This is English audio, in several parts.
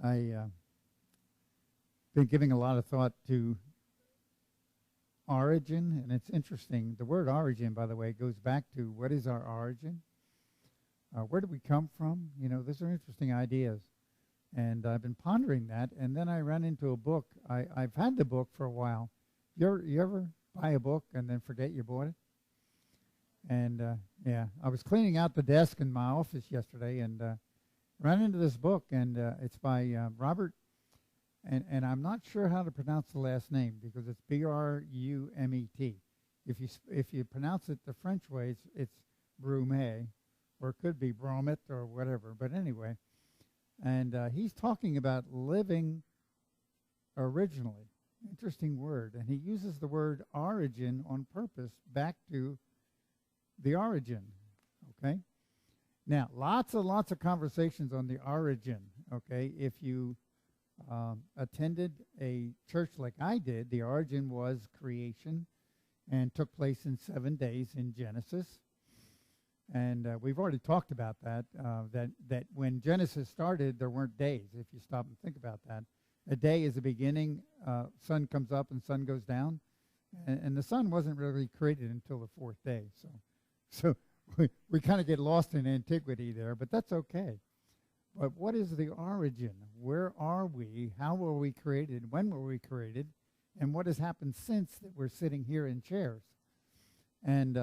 I been giving a lot of thought to origin, and it's interesting. The word origin, by the way, goes back to what is our origin? Where do we come from? You know, those are interesting ideas. And I've been pondering that, and then I ran into a book. I've had the book for a while. You ever buy a book and then forget you bought it? And, yeah, I was cleaning out the desk in my office yesterday and ran into this book, and it's by Robert, and I'm not sure how to pronounce the last name because it's B-R-U-M-E-T. If you pronounce it the French way, it's Brumet, or it could be Bromit or whatever. But anyway, and he's talking about living originally. Interesting word. And he uses the word origin on purpose back to the origin, okay? Now, lots of conversations on the origin, okay? If you attended a church like I did, the origin was creation and took place in 7 days in Genesis. And we've already talked about that, that when Genesis started, there weren't days, if you stop and think about that. A day is the beginning, sun comes up and sun goes down, and the sun wasn't really created until the fourth day. So we kind of get lost in antiquity there, but that's okay. But what is the origin? Where are we? How were we created? When were we created? And what has happened since that we're sitting here in chairs? And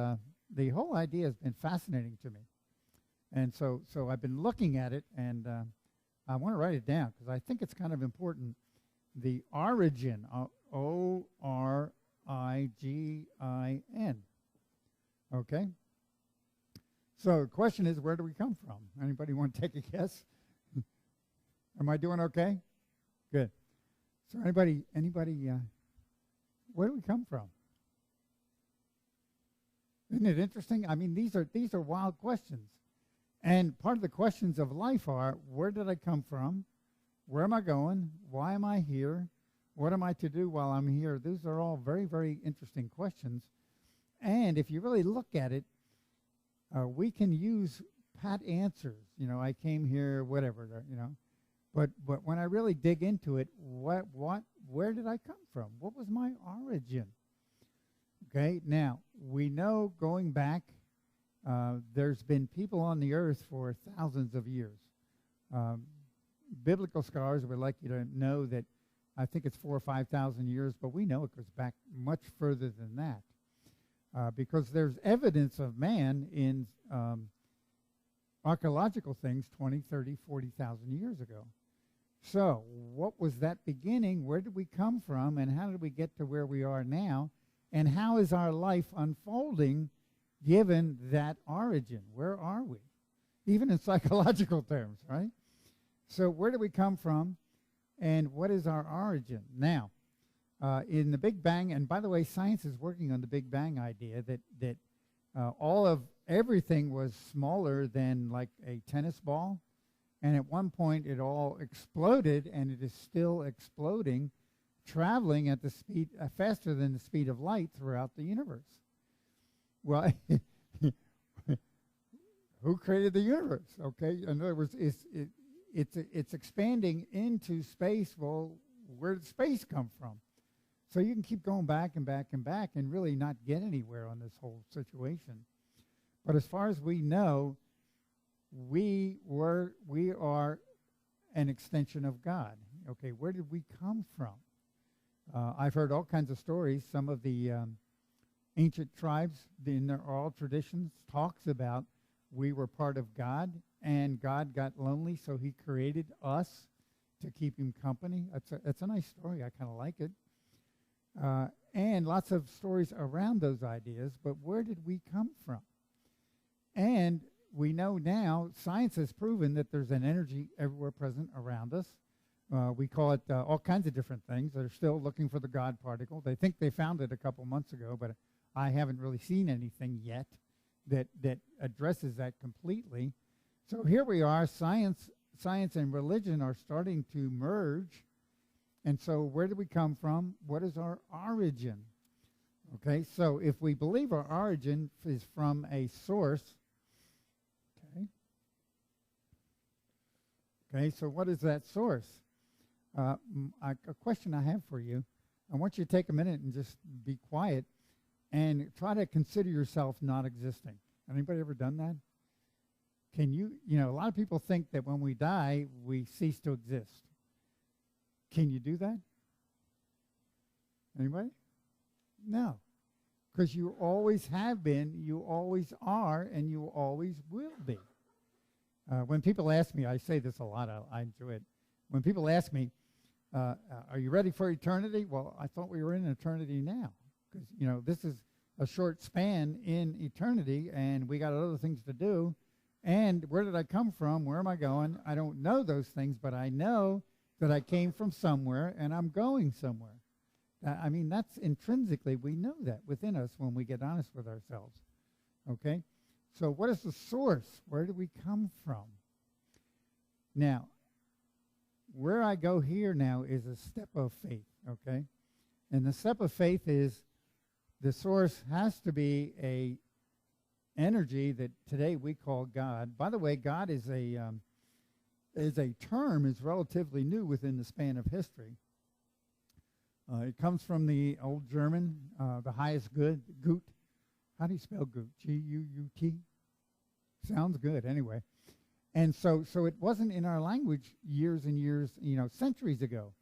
the whole idea has been fascinating to me. And so I've been looking at it, and I want to write it down because I think it's kind of important. The origin, O-R-I-G-I-N. Okay? So the question is, where do we come from? Anybody want to take a guess? Am I doing okay? Good. So anybody, where do we come from? Isn't it interesting? I mean, these are wild questions. And part of the questions of life are, where did I come from? Where am I going? Why am I here? What am I to do while I'm here? Those are all very, very interesting questions. And if you really look at it, we can use pat answers. You know, I came here, whatever, you know. But when I really dig into it, where did I come from? What was my origin? Okay, now, we know going back, there's been people on the earth for thousands of years. Biblical scholars would like you to know that I think it's 4,000 or 5,000 years, but we know it goes back much further than that. Because there's evidence of man in archaeological things 20, 30, 40,000 years ago. So what was that beginning? Where did we come from? And how did we get to where we are now? And how is our life unfolding given that origin? Where are we? Even in psychological terms, right? So where do we come from? And what is our origin? Now, in the Big Bang, and by the way, science is working on the Big Bang idea that all of everything was smaller than like a tennis ball, and at one point it all exploded, and it is still exploding, traveling at the speed faster than the speed of light throughout the universe. Well, who created the universe? Okay, in other words, it's expanding into space. Well, where did space come from? So you can keep going back and back and back and really not get anywhere on this whole situation. But as far as we know, we are an extension of God. Okay, where did we come from? I've heard all kinds of stories. Some of the ancient tribes in their oral traditions talks about we were part of God, and God got lonely, so he created us to keep him company. That's a nice story. I kind of like it. And lots of stories around those ideas, but where did we come from? And we know now, science has proven that there's an energy everywhere present around us. We call it all kinds of different things. They're still looking for the God particle. They think they found it a couple months ago, but I haven't really seen anything yet that addresses that completely. So here we are, science and religion are starting to merge. And so where do we come from? What is our origin? Okay, so if we believe our origin is from a source, okay, so what is that source? A question I have for you. I want you to take a minute and just be quiet and try to consider yourself not existing. Anybody ever done that? Can you know, a lot of people think that when we die, we cease to exist. Can you do that? Anybody? No. Because you always have been, you always are, and you always will be. When people ask me, I say this a lot, I enjoy it. When people ask me, are you ready for eternity? Well, I thought we were in eternity now. Because, you know, this is a short span in eternity, and we got other things to do. And where did I come from? Where am I going? I don't know those things, but I know that I came from somewhere, and I'm going somewhere. I mean, that's intrinsically, we know that within us when we get honest with ourselves. Okay? So what is the source? Where do we come from? Now, where I go here now is a step of faith, okay? And the step of faith is the source has to be a energy that today we call God. By the way, God is a term, is relatively new within the span of history. It comes from the old German, the highest good, Gut. How do you spell Gut? G-U-U-T? Sounds good, anyway. And so it wasn't in our language years and years, you know, centuries ago.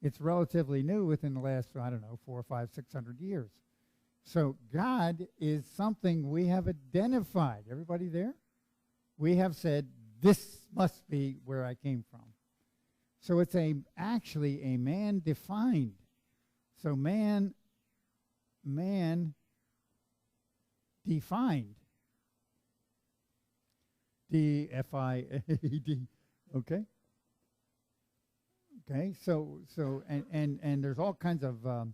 It's relatively new within the last, I don't know, 400, 500, 600 years. So God is something we have identified. Everybody there? We have said, this must be where I came from. So it's actually a man-defined. So man defined. D-F-I-A-D. Okay? Okay, so and there's all kinds of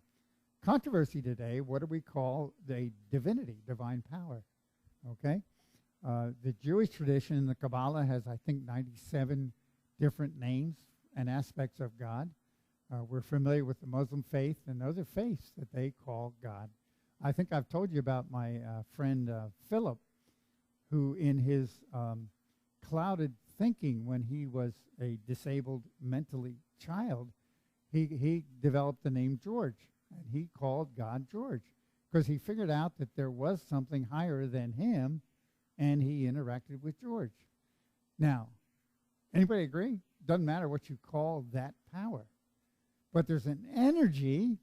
controversy today. What do we call the divinity, divine power? Okay? The Jewish tradition in the Kabbalah has, I think, 97 different names and aspects of God. We're familiar with the Muslim faith, and those are faiths that they call God. I think I've told you about my friend Philip, who in his clouded thinking when he was a disabled mentally child, he developed the name George, and he called God George because he figured out that there was something higher than him, and he interacted with George. Now, anybody agree? Doesn't matter what you call that power. But there's an energy,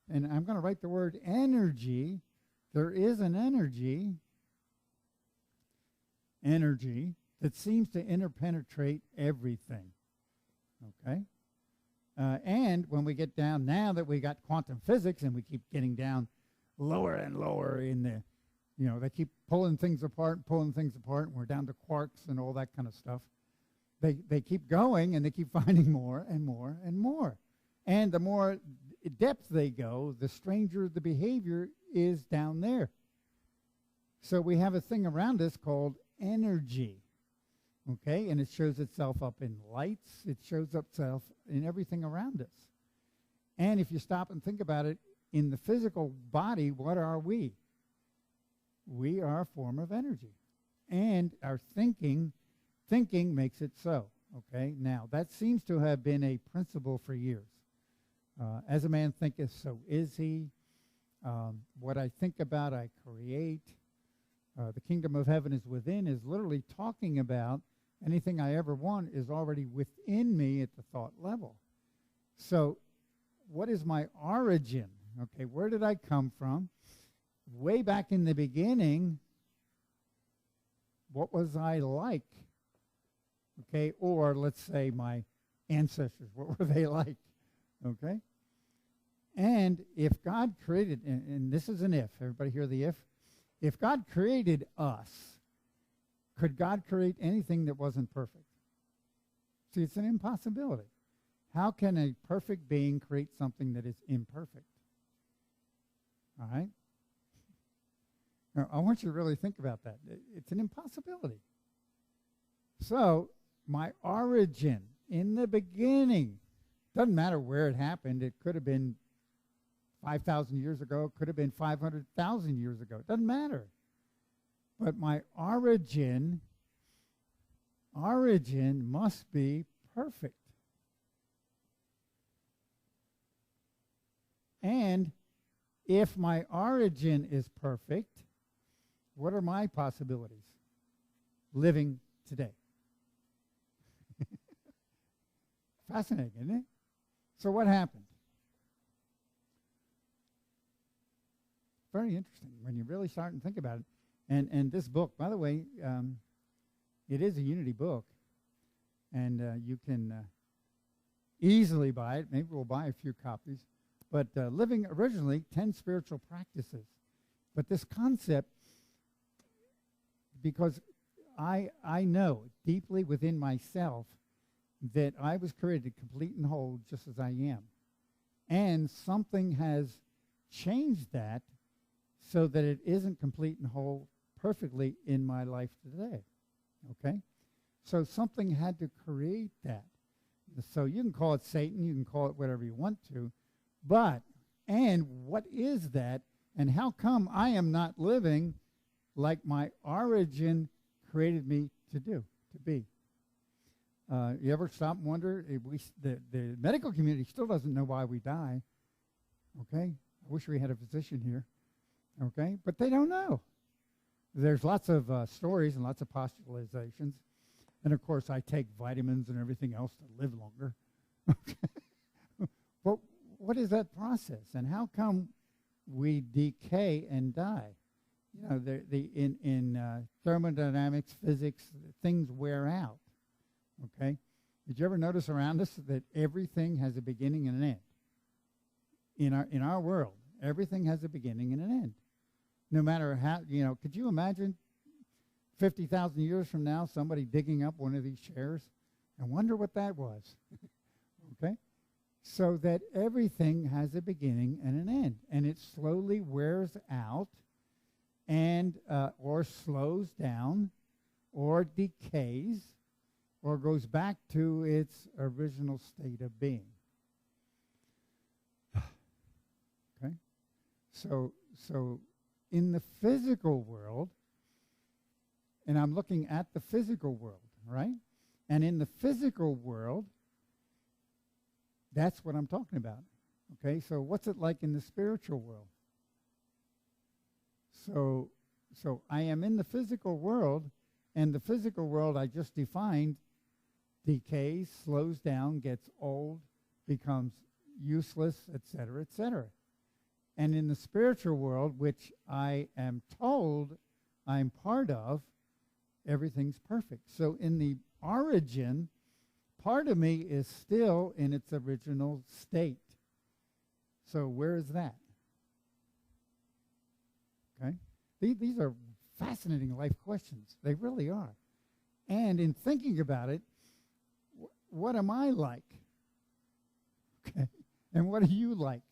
and I'm going to write the word energy. There is an energy that seems to interpenetrate everything, okay? And when we get down, now that we got quantum physics and we keep getting down lower and lower in the, you know, they keep pulling things apart, and we're down to quarks and all that kind of stuff. They keep going, and they keep finding more and more and more. And the more depth they go, the stranger the behavior is down there. So we have a thing around us called energy, okay? And it shows itself up in lights. It shows itself in everything around us. And if you stop and think about it, in the physical body, what are we? We are a form of energy. And our thinking makes it so, okay? Now, that seems to have been a principle for years. As a man thinketh, so is he. What I think about, I create. The kingdom of heaven is within is literally talking about anything I ever want is already within me at the thought level. So what is my origin? Okay, where did I come from? Way back in the beginning, what was I like? Okay, or let's say my ancestors, what were they like? Okay? And if God created, and this is an if, everybody hear the if? If God created us, could God create anything that wasn't perfect? See, it's an impossibility. How can a perfect being create something that is imperfect? All right? Now, I want you to really think about that. It's an impossibility. So, my origin in the beginning, doesn't matter where it happened. It could have been 5,000 years ago. It could have been 500,000 years ago. It doesn't matter. But my origin must be perfect. And if my origin is perfect, what are my possibilities living today? Fascinating, isn't it? So what happened? Very interesting when you really start and think about it. And this book, by the way, it is a Unity book, and you can easily buy it. Maybe we'll buy a few copies. But living originally 10 spiritual practices. But this concept, because I know deeply within myself that I was created complete and whole just as I am. And something has changed that so that it isn't complete and whole perfectly in my life today. Okay? So something had to create that. So you can call it Satan, you can call it whatever you want to, but, and what is that, and how come I am not living like my origin created me to do, to be? You ever stop and wonder, if the medical community still doesn't know why we die, okay? I wish we had a physician here, okay? But they don't know. There's lots of stories and lots of postulations. And, of course, I take vitamins and everything else to live longer. But what is that process? And how come we decay and die? You know, in thermodynamics, physics, things wear out. Okay? Did you ever notice around us that everything has a beginning and an end? In our world, everything has a beginning and an end. No matter how, you know, could you imagine 50,000 years from now, somebody digging up one of these chairs? I wonder what that was. Okay? So that everything has a beginning and an end. And it slowly wears out and or slows down or decays or goes back to its original state of being. Okay? So in the physical world, and I'm looking at the physical world, right? And in the physical world, that's what I'm talking about. Okay, so what's it like in the spiritual world? So I am in the physical world, and the physical world I just defined decays, slows down, gets old, becomes useless, etc., etc. And in the spiritual world, which I am told I'm part of, everything's perfect. So in the origin, part of me is still in its original state. So where is that? Okay? These are fascinating life questions. They really are. And in thinking about it, what am I like? Okay? And what are you like?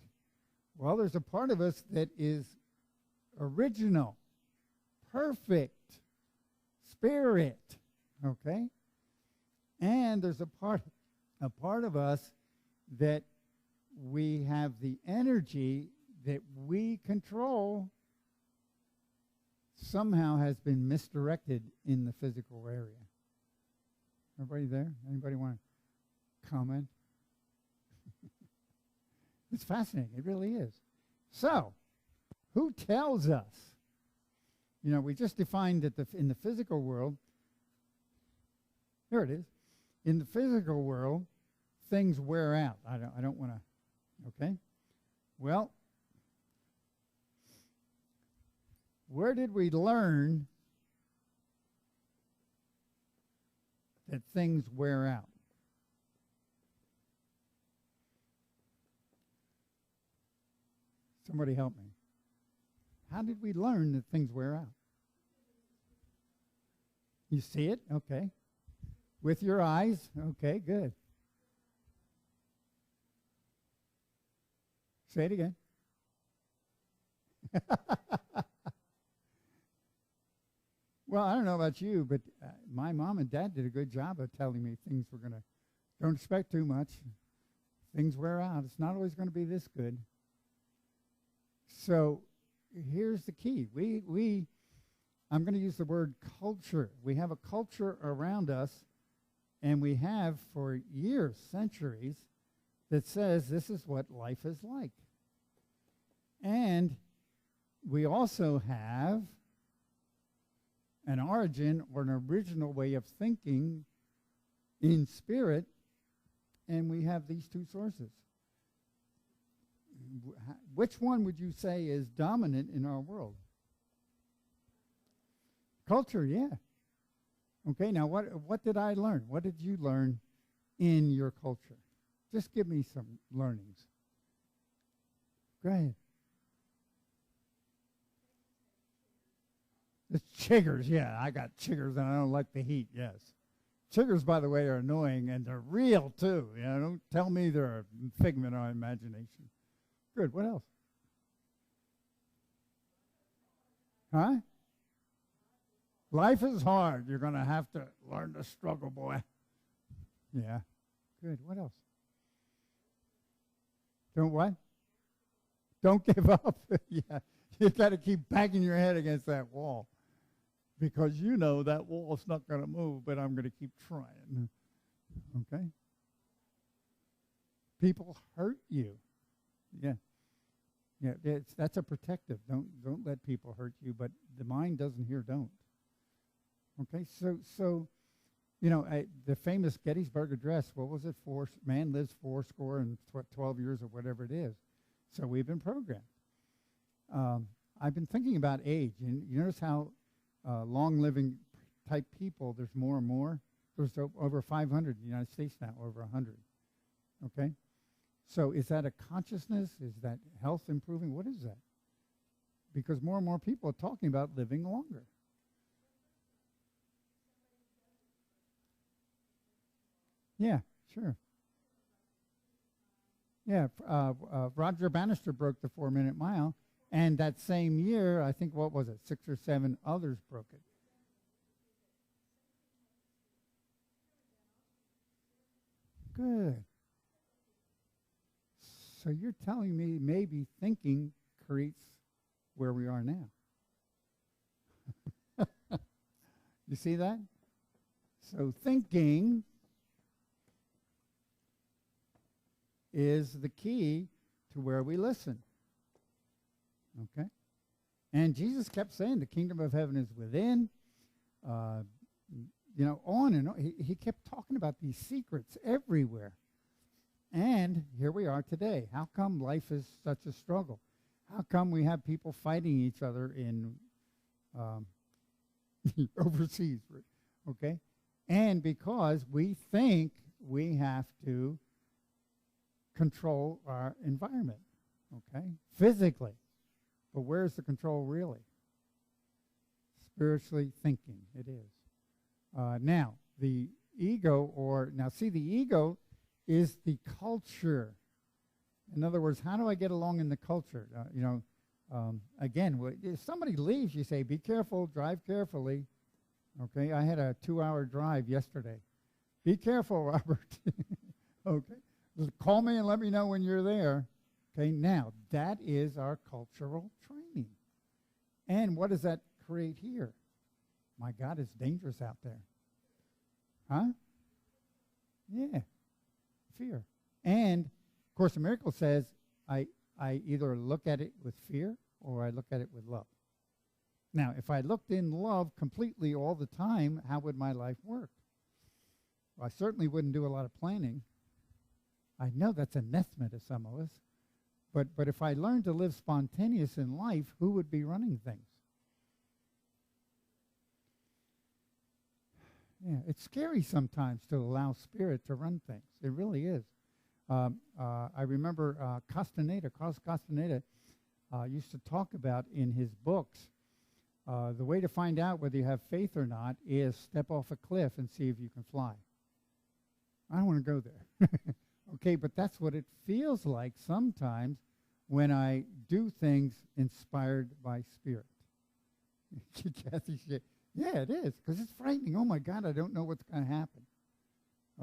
Well, there's a part of us that is original, perfect, spirit, okay? And there's a part of us that we have the energy that we control somehow has been misdirected in the physical area. Everybody there? Anybody want to comment? It's fascinating. It really is. So, who tells us? You know, we just defined that in the physical world, here it is. In the physical world, things wear out. I don't want to, okay? Well, where did we learn that things wear out? Somebody help me. How did we learn that things wear out? You see it? Okay. With your eyes? Okay, good. Say it again. Well, I don't know about you, but my mom and dad did a good job of telling me things were going to, don't expect too much. Things wear out. It's not always going to be this good. So here's the key. I'm going to use the word culture. We have a culture around us, and we have for years, centuries, that says this is what life is like. And we also have an origin or an original way of thinking in spirit, and we have these two sources. Which one would you say is dominant in our world? Culture, yeah. Okay, now what did I learn? What did you learn in your culture? Just give me some learnings. Go ahead. The chiggers, yeah, I got chiggers and I don't like the heat, yes. Chiggers, by the way, are annoying and they're real too. You know, don't tell me they're a figment of my imagination. Good, what else? Huh? Life is hard. You're going to have to learn to struggle, boy. Yeah. Good. What else? Don't what? Don't give up. Yeah. You got to keep banging your head against that wall because you know that wall's not going to move, but I'm going to keep trying. Okay? People hurt you. Yeah. Yeah, that's a protective. Don't let people hurt you, but the mind doesn't hear don't. Okay, so you know, the famous Gettysburg Address, what was it? Man lives 80 and 12 years or whatever it is. So we've been programmed. I've been thinking about age, and you notice how long-living type people, there's more and more. There's over 500 in the United States now, over 100. Okay? So is that a consciousness? Is that health improving? What is that? Because more and more people are talking about living longer. Yeah, sure. Yeah, Roger Bannister broke the 4-minute mile, and that same year, I think, what was it, 6 or 7 others broke it. Good. So you're telling me maybe thinking creates where we are now. You see that? So thinking is the key to where we listen. Okay? And Jesus kept saying the kingdom of heaven is within. You know, on and on. He kept talking about these secrets everywhere. And here we are today. How come life is such a struggle? How come we have people fighting each other in overseas? Okay? And because we think we have to control our environment, okay? Physically. But where's the control really? Spiritually thinking, it is. Now, the ego, the ego is the culture. In other words, how do I get along in the culture? Again, if somebody leaves, you say, be careful, drive carefully. Okay, I had a 2-hour drive yesterday. Be careful, Robert. Okay, call me and let me know when you're there. Okay, now, that is our cultural training. And what does that create here? My God, it's dangerous out there. Huh? Yeah. Fear. And Course in Miracles says I either look at it with fear or I look at it with love. Now, if I looked in love completely all the time, how would my life work? Well, I certainly wouldn't do a lot of planning. I know that's anathema to some of us. But if I learned to live spontaneous in life, who would be running things? Yeah, it's scary sometimes to allow spirit to run things. It really is. I remember Cos Castaneda used to talk about in his books, the way to find out whether you have faith or not is step off a cliff and see if you can fly. I don't want to go there. Okay, but that's what it feels like sometimes when I do things inspired by spirit. Kathy, yeah, it is, because it's frightening. Oh, my God, I don't know what's going to happen.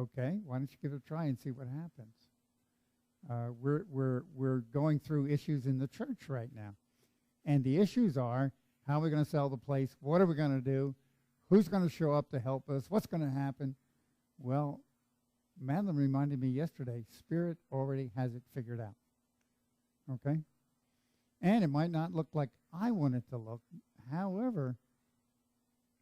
Okay, why don't you give it a try and see what happens? We're going through issues in the church right now. And the issues are, how are we going to sell the place? What are we going to do? Who's going to show up to help us? What's going to happen? Well, Madeline reminded me yesterday, Spirit already has it figured out. Okay? And it might not look like I want it to look. However,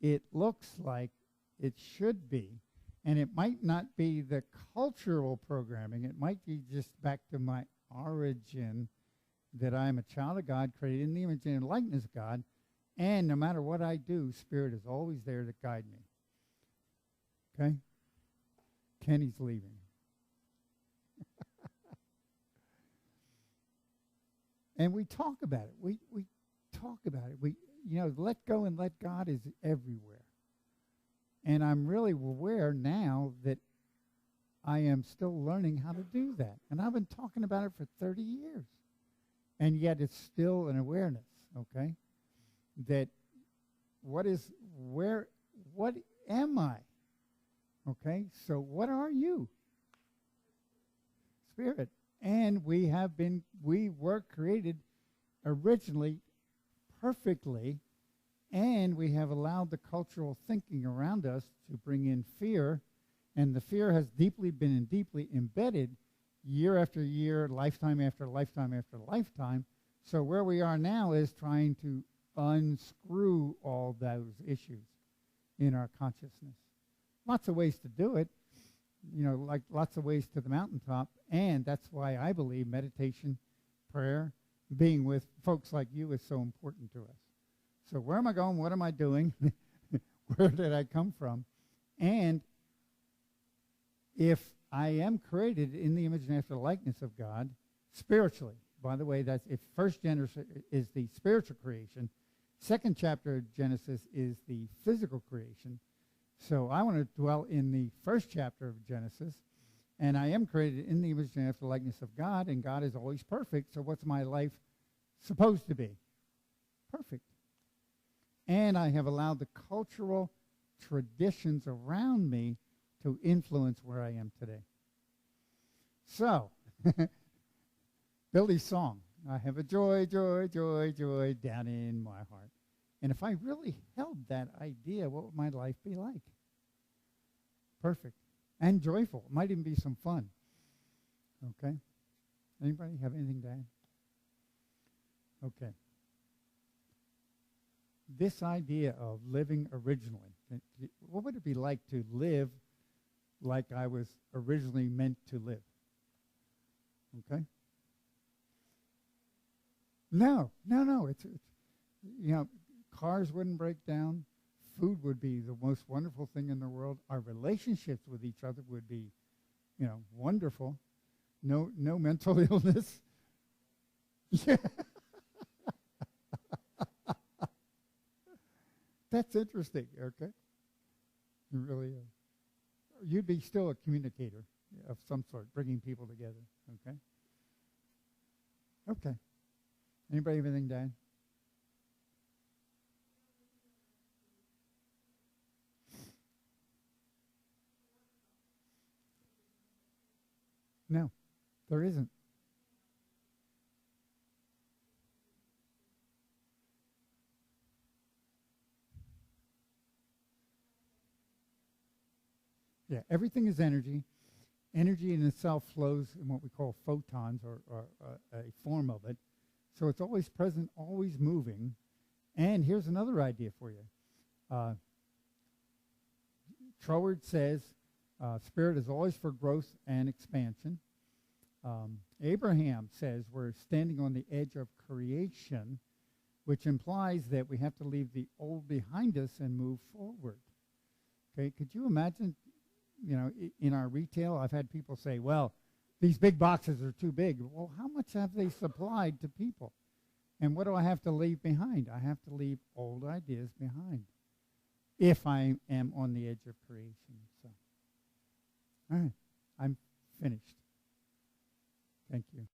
it looks like it should be. And it might not be the cultural programming. It might be just back to my origin, that I am a child of God, created in the image and likeness of God. And no matter what I do, Spirit is always there to guide me. Okay? Kenny's leaving. And we talk about it. We talk about it. Let go and let God is everywhere. And I'm really aware now that I am still learning how to do that. And I've been talking about it for 30 years. And yet it's still an awareness, okay? That what am I? Okay? So what are you? Spirit. And we were created originally perfectly, and we have allowed the cultural thinking around us to bring in fear, and the fear has deeply embedded year after year, lifetime after lifetime after lifetime. So where we are now is trying to unscrew all those issues in our consciousness. Lots of ways to do it, like lots of ways to the mountaintop, and that's why I believe meditation, prayer, being with folks like you is so important to us. So where am I going? What am I doing? Where did I come from? And if I am created in the image and after the likeness of God, spiritually, by the way, that's if first Genesis is the spiritual creation, second chapter of Genesis is the physical creation. So I want to dwell in the first chapter of Genesis, and I am created in the image and after the likeness of God, and God is always perfect. So what's my life supposed to be? Perfect. And I have allowed the cultural traditions around me to influence where I am today. So, Billy's song, I have a joy, joy, joy, joy down in my heart. And if I really held that idea, what would my life be like? Perfect. And joyful. It might even be some fun. Okay? Anybody have anything to add? Okay. This idea of living originally, what would it be like to live like I was originally meant to live? Okay? No. It's cars wouldn't break down. Food would be the most wonderful thing in the world. Our relationships with each other would be, wonderful. No mental illness. Yeah. That's interesting, okay? It really is. You'd be still a communicator of some sort, bringing people together, okay? Okay. Anybody have anything to add? No, there isn't. Yeah, everything is energy. Energy in itself flows in what we call photons, or a form of it. So it's always present, always moving. And here's another idea for you. Troward says, spirit is always for growth and expansion. Abraham says we're standing on the edge of creation, which implies that we have to leave the old behind us and move forward. Okay, could you imagine, in our retail, I've had people say, well, these big boxes are too big. Well, how much have they supplied to people? And what do I have to leave behind? I have to leave old ideas behind if I am on the edge of creation. So, all right, I'm finished. Thank you.